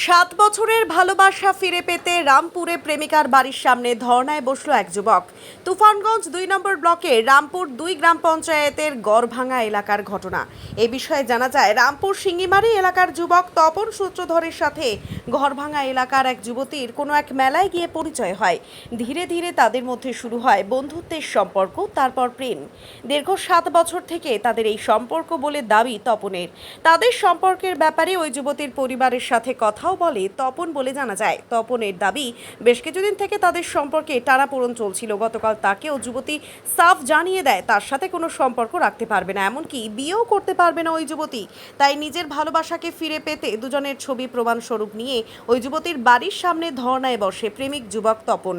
7 বছরের ভালোবাসা ফিরে পেতে রামপুরে প্রেমিকার বাড়ির সামনে ধর্নায় বসলো এক যুবক। তুফানগঞ্জ 2 নম্বর ব্লকের রামপুর 2 গ্রাম পঞ্চায়েতের গড়ভাঙা এলাকার ঘটনা। এই বিষয়ে জানা যায়, রামপুর সিঙ্গিমারি এলাকার যুবক তপন সূত্রধরের সাথে গড়ভাঙা এলাকার এক যুবতীর কোনো এক মেলায় গিয়ে পরিচয় হয়। ধীরে ধীরে তাদের মধ্যে শুরু হয় বন্ধুত্বের সম্পর্ক, তারপর প্রেম। দীর্ঘ 7 বছর থেকে তাদের এই সম্পর্ক বলে দাবি তপনের। তাদের সম্পর্কের ব্যাপারে ওই যুবতীর পরিবারের সাথে কথাও বলে তপন বলে জানা যায়। তপনের দাবি, বেশ কিছুদিন থেকে তাদের সম্পর্কে টানাপোড়েন চলছিল। গতকাল তাকেও যুবতী সাফ জানিয়ে দেয় তার সাথে কোনো সম্পর্ক রাখতে পারবে না, এমনকি বিয়েও করতে পারবে না ওই যুবতী। তাই নিজের ভালোবাসাকে ফিরে পেতে দুজনের ছবি প্রমাণস্বরূপ নিয়ে ওই যুবতীর বাড়ির সামনে ধর্নায় বসে প্রেমিক যুবক তপন।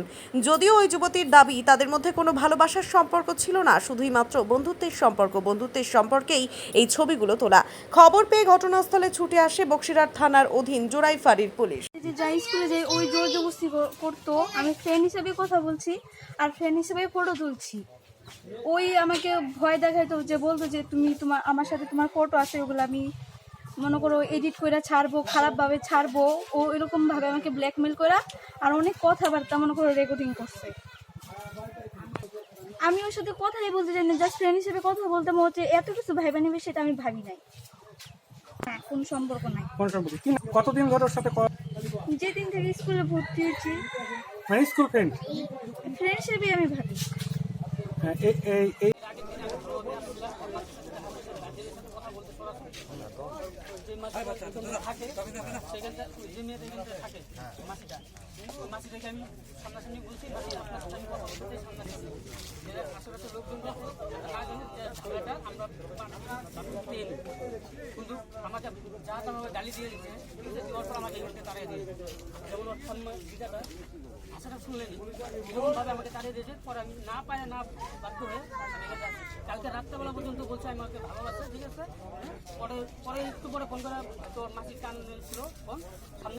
যদিও ওই যুবতীর দাবি তাদের মধ্যে কোনো ভালোবাসার সম্পর্ক ছিল না, শুধুই মাত্র বন্ধুত্বের সম্পর্ক। বন্ধুত্বের সম্পর্কেই এই ছবিগুলো তোলা। খবর পেয়ে ঘটনাস্থলে ছুটে আসে বক্সিরহাট থানার অধীন জোড়াইফাড়ির পুলিশ। যাই স্কুলে যাই ওই জোর জবরদস্তি করতো, আমি ফ্রেন্ড হিসেবে কথা বলছি আর ফ্রেন্ড হিসেবে ফটো তুলছি। ওই আমাকে ভয় দেখাইতো, যে বলতো যে তুমি আমার সাথে তোমার ফটো আছে, ওগুলো আমি মনে করো এডিট করে ছাড়বো, খারাপভাবে ছাড়বো। ও এরকম ভাবে আমাকে ব্ল্যাকমেল করা আর অনেক কথাবার্তা মনে করো রেকর্ডিং করছে। আমি ওর সাথে কথাই বলতে চাই না, জাস্ট ফ্রেন্ড হিসেবে কথা বলতে হচ্ছে। এত কিছু ভাইবা নেবে সেটা আমি ভাবি নাই। হ্যাঁ, কোনো সম্পর্ক নাই। কোন সম্পর্কে? কতদিন ধরে ওর সাথে যেদিন থেকে স্কুলে ভর্তি হয়েছি মানে স্কুল ফ্রেন্ড হিসেবে আমি ভাবি। এই কিন্তু আমাকে যা আমাকে গালি দিয়ে দিচ্ছে, দেওয়ার পর আমাকে তাড়িয়ে দিয়েছে। যেমন ওর সম্মান দিদাটা ভাষাটা শুনলেনি, এরকমভাবে আমাকে তাড়িয়ে দিয়েছে। পরে আমি না পারে না বাধ্য হয়ে কালকে রাত্রেবেলা পর্যন্ত বলছে আমাকে ভালোবাসে, ঠিক আছে। পরে একটু পরে ফোন করে তোর মাসির কান ছিল ফোন সামনে